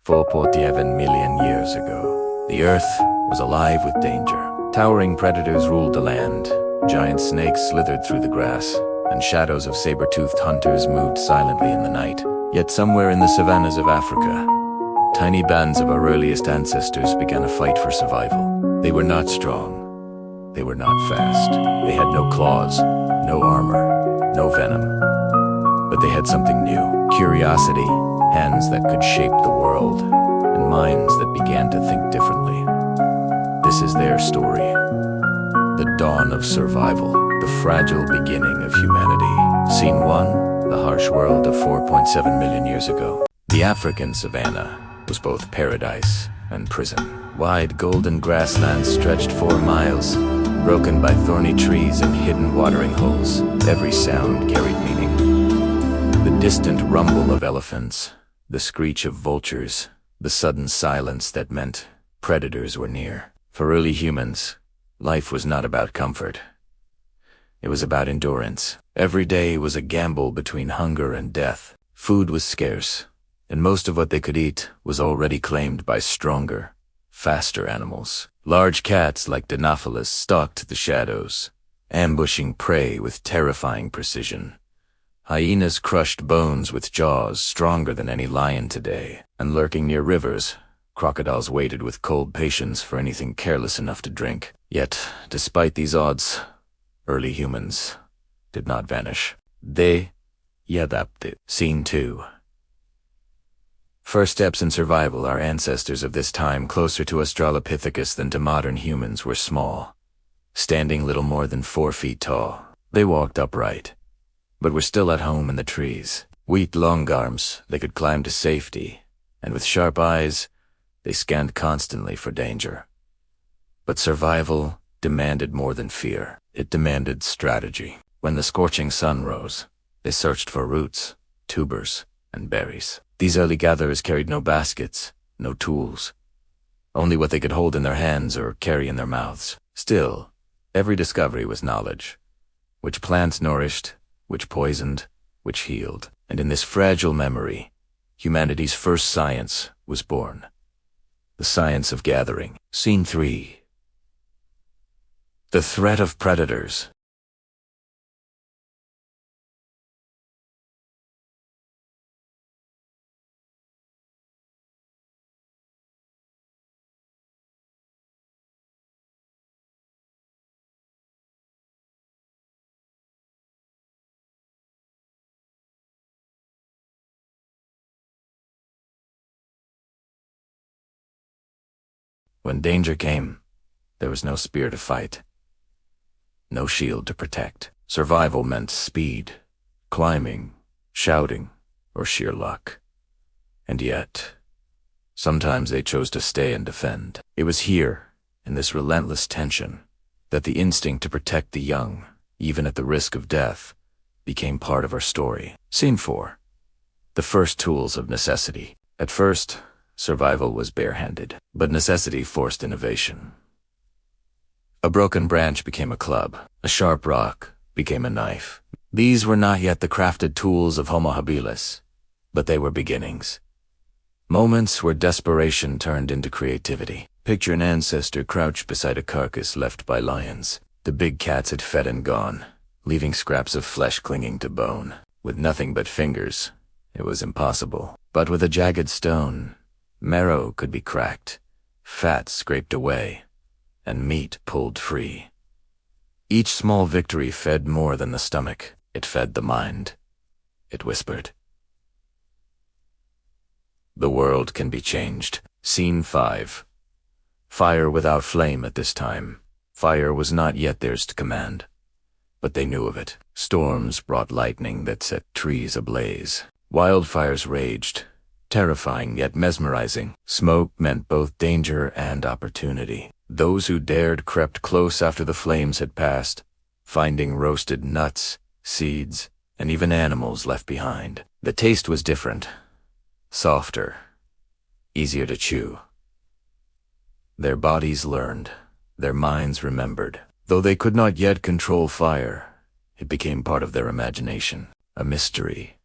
4.7 million years ago, the Earth was alive with danger. Towering predators ruled the land, giant snakes slithered through the grass, and shadows of saber-toothed hunters moved silently in the night. Yet somewhere in the savannas of Africa, tiny bands of our earliest ancestors began a fight for survival. They were not strong. They were not fast. They had no claws, no armor, no venom. But they had something new: curiosity, hands that could shape the world, and minds that began to think differently. This is their story. The dawn of survival, the fragile beginning of humanity. Scene 1, the harsh world of 4.7 million years ago. The African savanna was both paradise and prison. Wide golden grasslands stretched 4 miles, broken by thorny trees and hidden watering holes. Every sound carried meaning. The distant rumble of elephants, the screech of vultures, the sudden silence that meant predators were near. For early humans, life was not about comfort. It was about endurance. Every day was a gamble between hunger and death. Food was scarce, and most of what they could eat was already claimed by stronger, faster animals. Large cats like Dinophilis stalked the shadows, ambushing prey with terrifying precision. Hyenas crushed bones with jaws stronger than any lion today, and lurking near rivers, crocodiles waited with cold patience for anything careless enough to drink. Yet, despite these odds, early humans did not vanish. They adapted. Scene 2. First steps in survival. Our ancestors of this time, closer to Australopithecus than to modern humans, were small, standing little more than 4 feet tall. They walked upright, but were still at home in the trees. With long arms, they could climb to safety, and with sharp eyes, they scanned constantly for danger. But survival demanded more than fear. It demanded strategy. When the scorching sun rose, they searched for roots, tubers, and berries. These early gatherers carried no baskets, no tools, only what they could hold in their hands or carry in their mouths. Still, every discovery was knowledge. Which plants nourished, which poisoned, which healed. And in this fragile memory, humanity's first science was born. The science of gathering. Scene 3. The threat of predators. When danger came, there was no spear to fight, no shield to protect. Survival meant speed, climbing, shouting, or sheer luck. And yet, sometimes they chose to stay and defend. It was here, in this relentless tension, that the instinct to protect the young, even at the risk of death, became part of our story. Scene 4. The first tools of necessity. At first, survival was barehanded, but necessity forced innovation. A broken branch became a club. A sharp rock became a knife. These were not yet the crafted tools of Homo habilis, but they were beginnings. Moments where desperation turned into creativity. Picture an ancestor crouched beside a carcass left by lions. The big cats had fed and gone, leaving scraps of flesh clinging to bone. With nothing but fingers, it was impossible. But with a jagged stone, marrow could be cracked, fat scraped away, and meat pulled free. Each small victory fed more than the stomach. It fed the mind. It whispered, "The world can be changed." Scene 5. Fire without flame at this time. Fire was not yet theirs to command, but they knew of it. Storms brought lightning that set trees ablaze. Wildfires raged, terrifying yet mesmerizing. Smoke meant both danger and opportunity. Those who dared crept close after the flames had passed, finding roasted nuts, seeds, and even animals left behind. The taste was different, softer, easier to chew. Their bodies learned, their minds remembered. Though they could not yet control fire, it became part of their imagination, a mystery,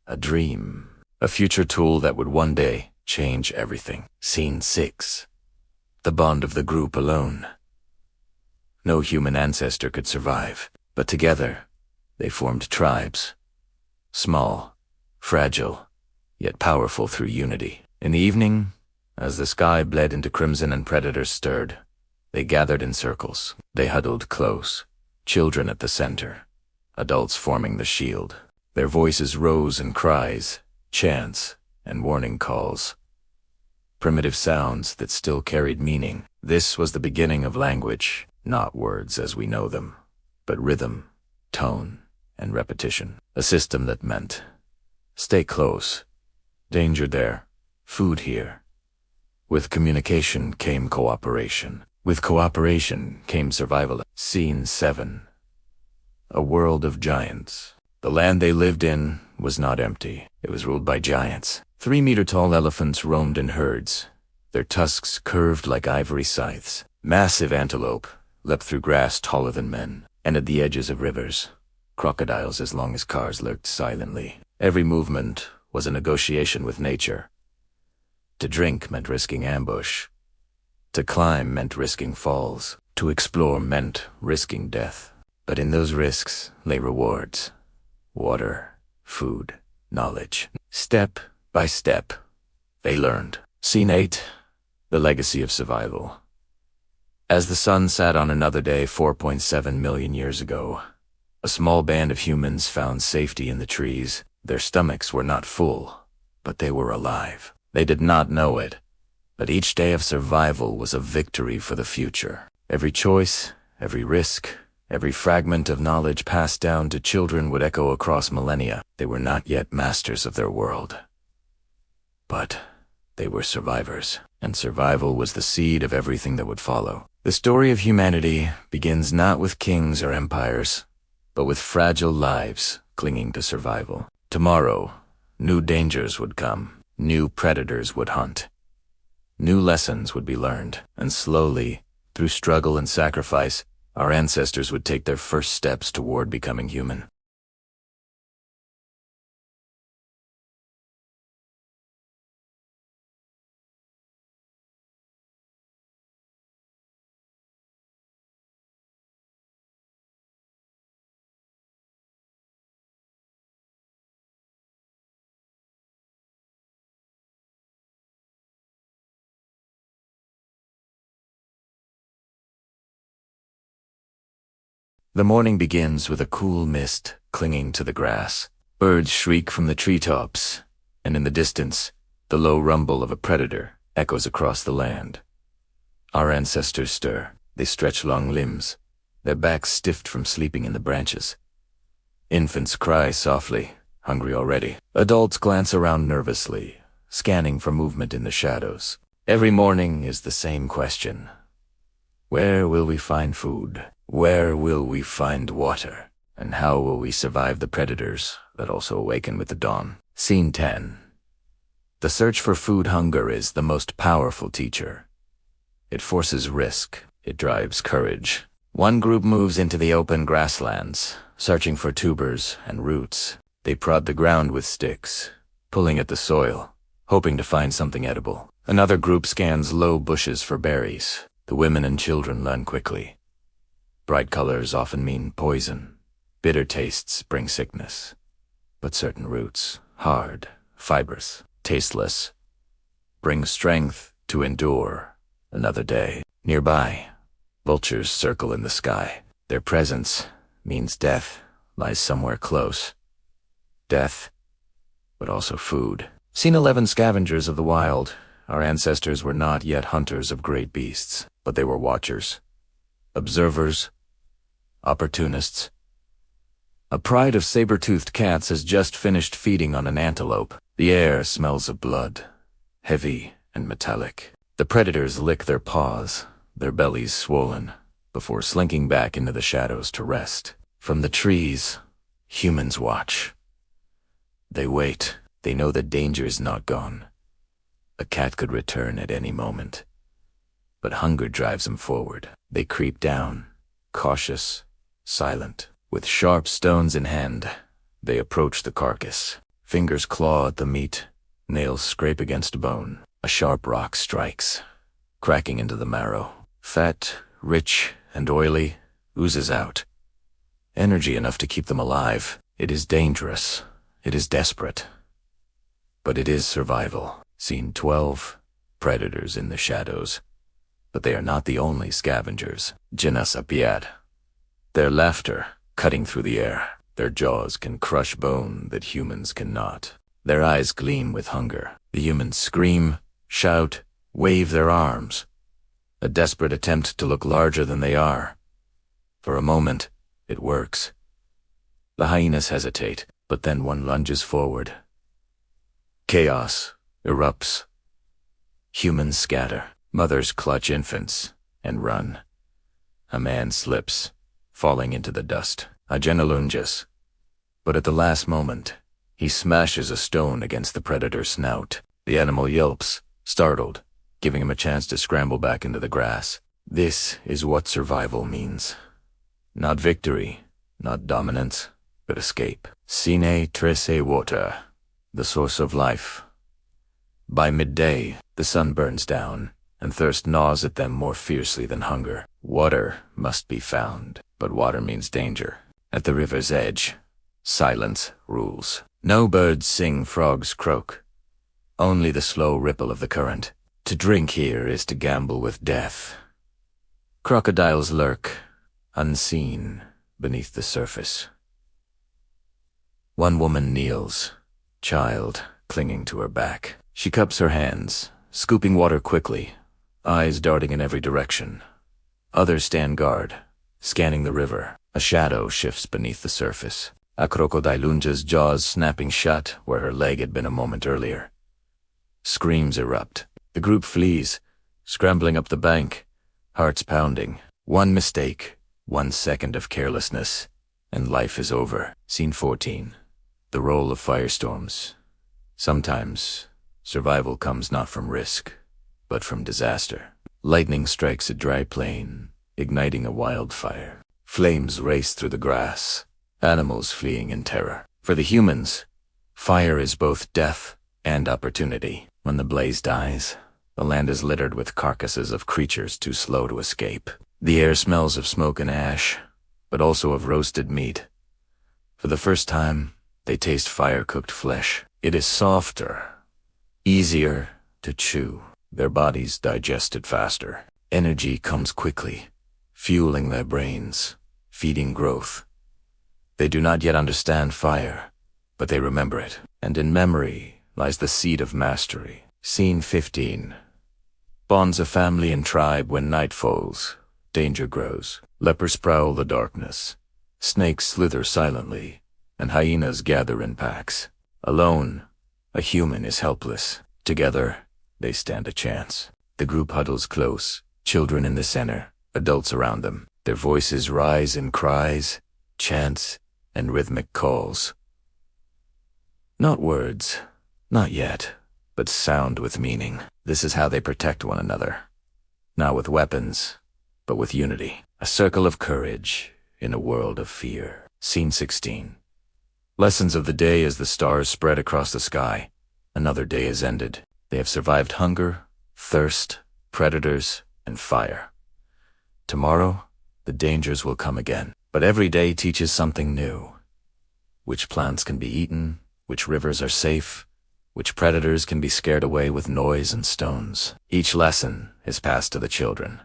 a dream. A future tool that would one day change everything. Scene 6. The bond of the group alone. No human ancestor could survive, but together they formed tribes. Small, fragile, yet powerful through unity. In the evening, as the sky bled into crimson and predators stirred, they gathered in circles. They huddled close, children at the center, adults forming the shield. Their voices rose in cries, chants, and warning calls. Primitive sounds that still carried meaning. This was the beginning of language, not words as we know them, but rhythm, tone, and repetition. A system that meant, stay close, danger there, food here. With communication came cooperation. With cooperation came survival. Scene 7. A world of giants. The land they lived in was not empty. It was ruled by giants. 3-meter-tall elephants roamed in herds, their tusks curved like ivory scythes. Massive antelope leapt through grass taller than men, and at the edges of rivers, crocodiles as long as cars lurked silently. Every movement was a negotiation with nature. To drink meant risking ambush. To climb meant risking falls. To explore meant risking death. But in those risks lay rewards. Water, food, knowledge. Step by step, they learned. Scene 8. The legacy of survival. As the sun sat on another day 4.7 million years ago, a small band of humans found safety in the trees. Their stomachs were not full, but they were alive. They did not know it, but each day of survival was a victory for the future. Every choice, every risk, every fragment of knowledge passed down to children would echo across millennia. They were not yet masters of their world, but they were survivors, and survival was the seed of everything that would follow. The story of humanity begins not with kings or empires, but with fragile lives clinging to survival. Tomorrow, new dangers would come. New predators would hunt. New lessons would be learned, and slowly, through struggle and sacrifice, our ancestors would take their first steps toward becoming human. The morning begins with a cool mist clinging to the grass. Birds shriek from the treetops, and in the distance, the low rumble of a predator echoes across the land. Our ancestors stir. They stretch long limbs, their backs stiffed from sleeping in the branches. Infants cry softly, hungry already. Adults glance around nervously, scanning for movement in the shadows. Every morning is the same question. Where will we find food? Where will we find water? And how will we survive the predators that also awaken with the dawn? Scene 10. The search for food hunger is the most powerful teacher. It forces risk. It drives courage. One group moves into the open grasslands, searching for tubers and roots. They prod the ground with sticks, pulling at the soil, hoping to find something edible. Another group scans low bushes for berries. The women and children learn quickly. Bright colors often mean poison. Bitter tastes bring sickness. But certain roots, hard, fibrous, tasteless, bring strength to endure another day. Nearby, vultures circle in the sky. Their presence means death lies somewhere close. Death, but also food. Scene 11. Scavengers of the wild. Our ancestors were not yet hunters of great beasts, but they were watchers, observers, opportunists. A pride of saber-toothed cats has just finished feeding on an antelope. The air smells of blood, heavy and metallic. The predators lick their paws, their bellies swollen, before slinking back into the shadows to rest. From the trees, humans watch. They wait. They know that danger is not gone. A cat could return at any moment. But hunger drives them forward. They creep down, cautious, silent. With sharp stones in hand, they approach the carcass. Fingers claw at the meat, nails scrape against bone. A sharp rock strikes, cracking into the marrow. Fat, rich and oily, oozes out. Energy enough to keep them alive. It is dangerous. It is desperate. But it is survival. Scene 12. Predators in the shadows. But they are not the only scavengers. Ginasapiad. Their laughter, cutting through the air. Their jaws can crush bone that humans cannot. Their eyes gleam with hunger. The humans scream, shout, wave their arms. A desperate attempt to look larger than they are. For a moment, it works. The hyenas hesitate, but then one lunges forward. Chaos erupts. Humans scatter. Mothers clutch infants and run. A man slips, falling into the dust. Agena lunges. But at the last moment, he smashes a stone against the predator's snout. The animal yelps, startled, giving him a chance to scramble back into the grass. This is what survival means. Not victory, not dominance, but escape. Sine trese water, the source of life. By midday, the sun burns down, and thirst gnaws at them more fiercely than hunger. Water must be found, but water means danger. At the river's edge, silence rules. No birds sing, frogs croak. Only the slow ripple of the current. To drink here is to gamble with death. Crocodiles lurk, unseen, beneath the surface. One woman kneels, child clinging to her back. She cups her hands, scooping water quickly, eyes darting in every direction. Others stand guard, scanning the river. A shadow shifts beneath the surface. A crocodilunja's jaws snapping shut where her leg had been a moment earlier. Screams erupt. The group flees, scrambling up the bank, hearts pounding. One mistake, 1 second of carelessness, and life is over. Scene 14. The role of firestorms. Sometimes, survival comes not from risk, but from disaster. Lightning strikes a dry plain, igniting a wildfire. Flames race through the grass, animals fleeing in terror. For the humans, fire is both death and opportunity. When the blaze dies, the land is littered with carcasses of creatures too slow to escape. The air smells of smoke and ash, but also of roasted meat. For the first time, they taste fire-cooked flesh. It is softer, easier to chew. Their bodies digest it faster. Energy comes quickly, fueling their brains, feeding growth. They do not yet understand fire, but they remember it. And in memory lies the seed of mastery. Scene 15. Bonds of family and tribe when night falls. Danger grows. Lepers prowl the darkness. Snakes slither silently, and hyenas gather in packs. Alone, a human is helpless. Together, they stand a chance. The group huddles close, children in the center, adults around them. Their voices rise in cries, chants, and rhythmic calls. Not words, not yet, but sound with meaning. This is how they protect one another. Not with weapons, but with unity. A circle of courage in a world of fear. Scene 16. Lessons of the day as the stars spread across the sky. Another day is ended. They have survived hunger, thirst, predators, and fire. Tomorrow, the dangers will come again. But every day teaches something new. Which plants can be eaten, which rivers are safe, which predators can be scared away with noise and stones. Each lesson is passed to the children.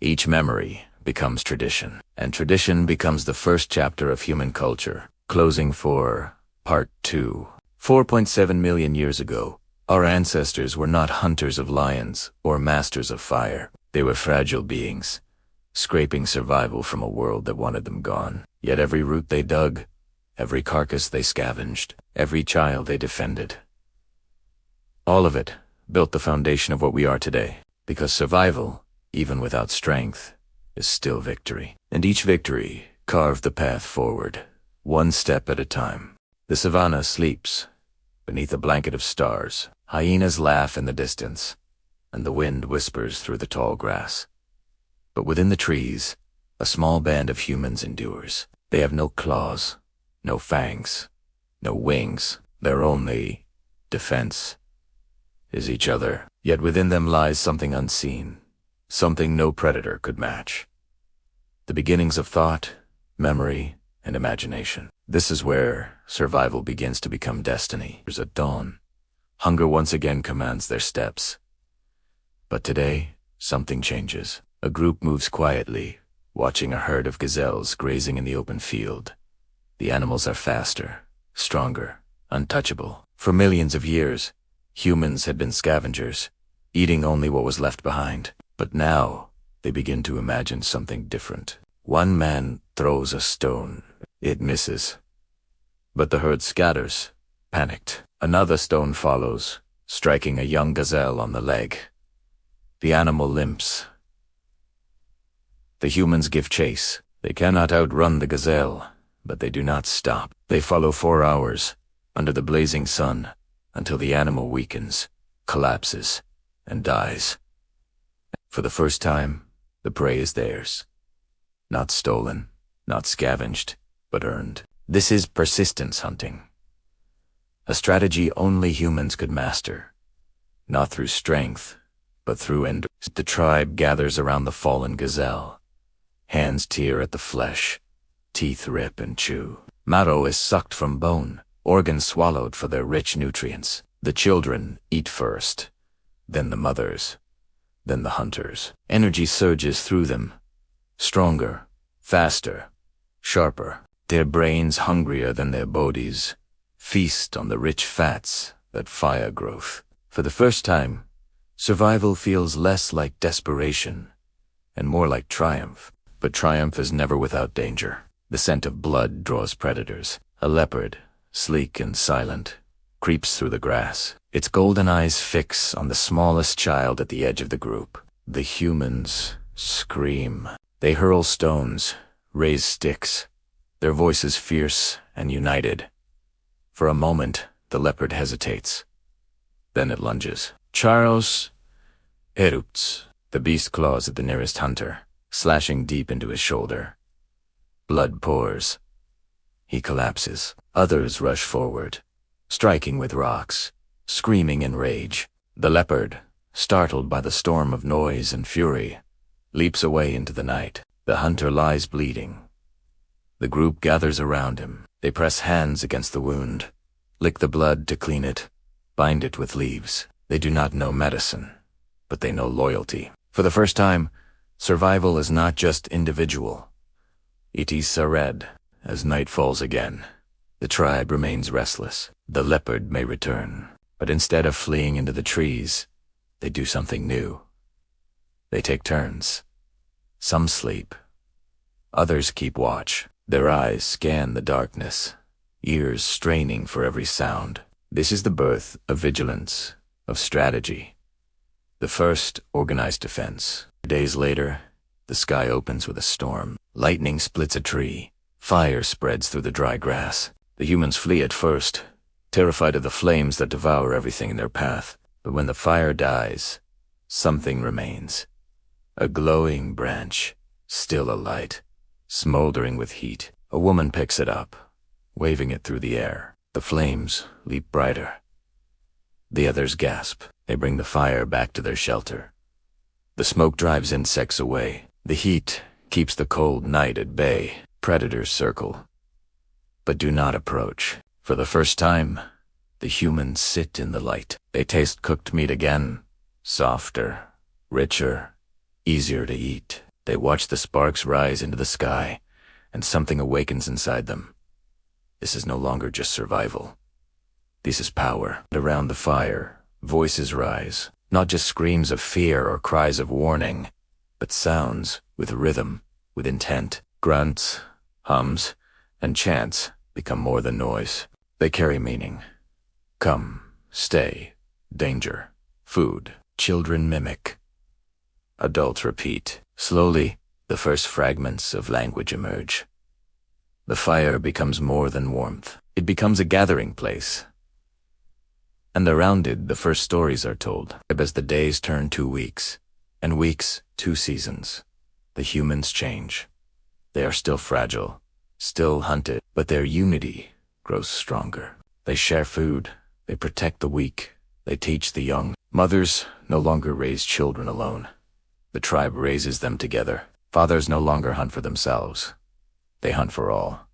Each memory becomes tradition, and tradition becomes the first chapter of human culture. Closing for Part 2. 4.7 million years ago, our ancestors were not hunters of lions or masters of fire. They were fragile beings, scraping survival from a world that wanted them gone. Yet every root they dug, every carcass they scavenged, every child they defended, all of it built the foundation of what we are today. Because survival, even without strength, is still victory. And each victory carved the path forward, one step at a time. The savannah sleeps beneath a blanket of stars. Hyenas laugh in the distance, and the wind whispers through the tall grass. But within the trees, a small band of humans endures. They have no claws, no fangs, no wings, Their only defense is each other. Yet within them lies something unseen, something no predator could match. The beginnings of thought, memory, and imagination. This is where survival begins to become destiny. At dawn, hunger once again commands their steps. But today, something changes. A group moves quietly, watching a herd of gazelles grazing in the open field. The animals are faster, stronger, untouchable. For millions of years, humans had been scavengers, eating only what was left behind. But now, they begin to imagine something different. One man throws a stone. It misses. But the herd scatters, panicked. Another stone follows, striking a young gazelle on the leg. The animal limps. The humans give chase. They cannot outrun the gazelle, but they do not stop. They follow 4 hours, under the blazing sun, until the animal weakens, collapses, and dies. For the first time, the prey is theirs. Not stolen, not scavenged, but earned. This is persistence hunting. A strategy only humans could master. Not through strength, but through endurance. The tribe gathers around the fallen gazelle. Hands tear at the flesh. Teeth rip and chew. Marrow is sucked from bone, organs swallowed for their rich nutrients. The children eat first, then the mothers, then the hunters. Energy surges through them. Stronger, faster, sharper. Their brains hungrier than their bodies. Feast on the rich fats that fire growth. For the first time, survival feels less like desperation and more like triumph. But triumph is never without danger. The scent of blood draws predators. A leopard, sleek and silent, creeps through the grass. Its golden eyes fix on the smallest child at the edge of the group. The humans scream. They hurl stones, raise sticks, their voices fierce and united. For a moment, the leopard hesitates. Then it lunges. Charles erupts. The beast claws at the nearest hunter, slashing deep into his shoulder. Blood pours. He collapses. Others rush forward, striking with rocks, screaming in rage. The leopard, startled by the storm of noise and fury, leaps away into the night. The hunter lies bleeding. The group gathers around him. They press hands against the wound, lick the blood to clean it, bind it with leaves. They do not know medicine, but they know loyalty. For the first time, survival is not just individual. It is Sared. As night falls again, the tribe remains restless. The leopard may return, but instead of fleeing into the trees, they do something new. They take turns. Some sleep. Others keep watch. Their eyes scan the darkness, ears straining for every sound. This is the birth of vigilance, of strategy. The first organized defense. Days later, the sky opens with a storm. Lightning splits a tree. Fire spreads through the dry grass. The humans flee at first, terrified of the flames that devour everything in their path. But when the fire dies, something remains. A glowing branch, still alight, smoldering with heat. A woman picks it up, waving it through the air. The flames leap brighter. The others gasp. They bring the fire back to their shelter. The smoke drives insects away. The heat keeps the cold night at bay. Predators circle, but do not approach. For the first time, the humans sit in the light. They taste cooked meat again, softer, richer, easier to eat. They watch the sparks rise into the sky, and something awakens inside them. This is no longer just survival. This is power. And around the fire, voices rise, not just screams of fear or cries of warning, but sounds with rhythm, with intent. Grunts, hums, and chants become more than noise. They carry meaning. Come, stay, danger, food. Children mimic. Adults repeat. Slowly, the first fragments of language emerge. The fire becomes more than warmth. It becomes a gathering place. And around it, the first stories are told. As the days turn 2 weeks, and weeks 2 seasons, the humans change. They are still fragile, still hunted, but their unity grows stronger. They share food, they protect the weak, they teach the young. Mothers no longer raise children alone. The tribe raises them together. Fathers no longer hunt for themselves. They hunt for all.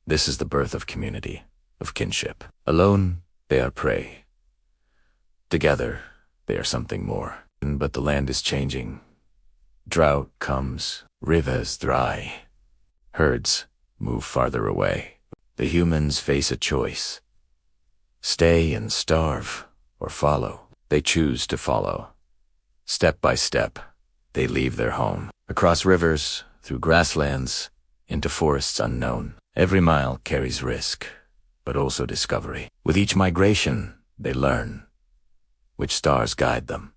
This is the birth of community, of kinship. Alone, they are prey. Together, they are something more. But the land is changing. Drought comes, rivers dry. Herds move farther away. The humans face a choice. Stay and starve, or follow. They choose to follow. Step by step, they leave their home. Across rivers, through grasslands, into forests unknown. Every mile carries risk, but also discovery. With each migration, they learn which stars guide them,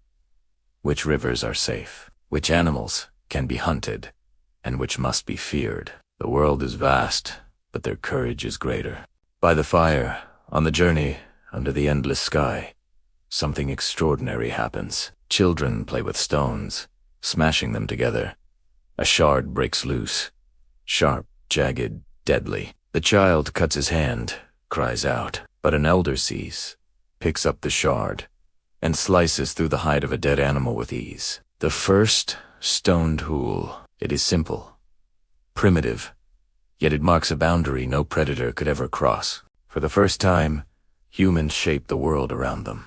which rivers are safe, which animals can be hunted, and which must be feared. The world is vast, but their courage is greater. By the fire, on the journey, under the endless sky, something extraordinary happens. Children play with stones, smashing them together. A shard breaks loose, sharp, jagged, deadly. The child cuts his hand, cries out, but an elder sees, picks up the shard, and slices through the hide of a dead animal with ease. The first stone tool. It is simple, primitive, yet it marks a boundary no predator could ever cross. For the first time, humans shape the world around them,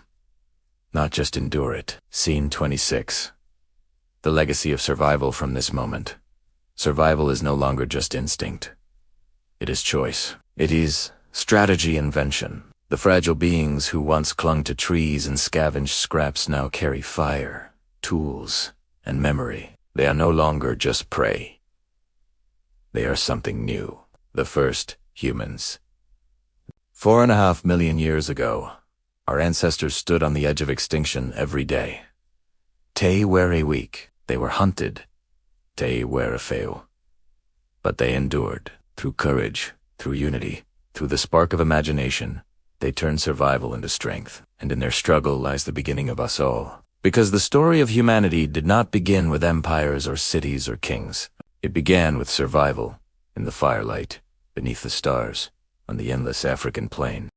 not just endure it. Scene 26. The legacy of survival from this moment. Survival is no longer just instinct. It is choice. It is strategy, invention. The fragile beings who once clung to trees and scavenged scraps now carry fire, tools, and memory. They are no longer just prey. They are something new. The first humans. 4.5 million years ago, our ancestors stood on the edge of extinction every day. Te were weak. They were hunted. Te were feu. But they endured. Through courage, through unity, through the spark of imagination, they turned survival into strength. And in their struggle lies the beginning of us all. Because the story of humanity did not begin with empires or cities or kings. It began with survival, in the firelight, beneath the stars, on the endless African plain.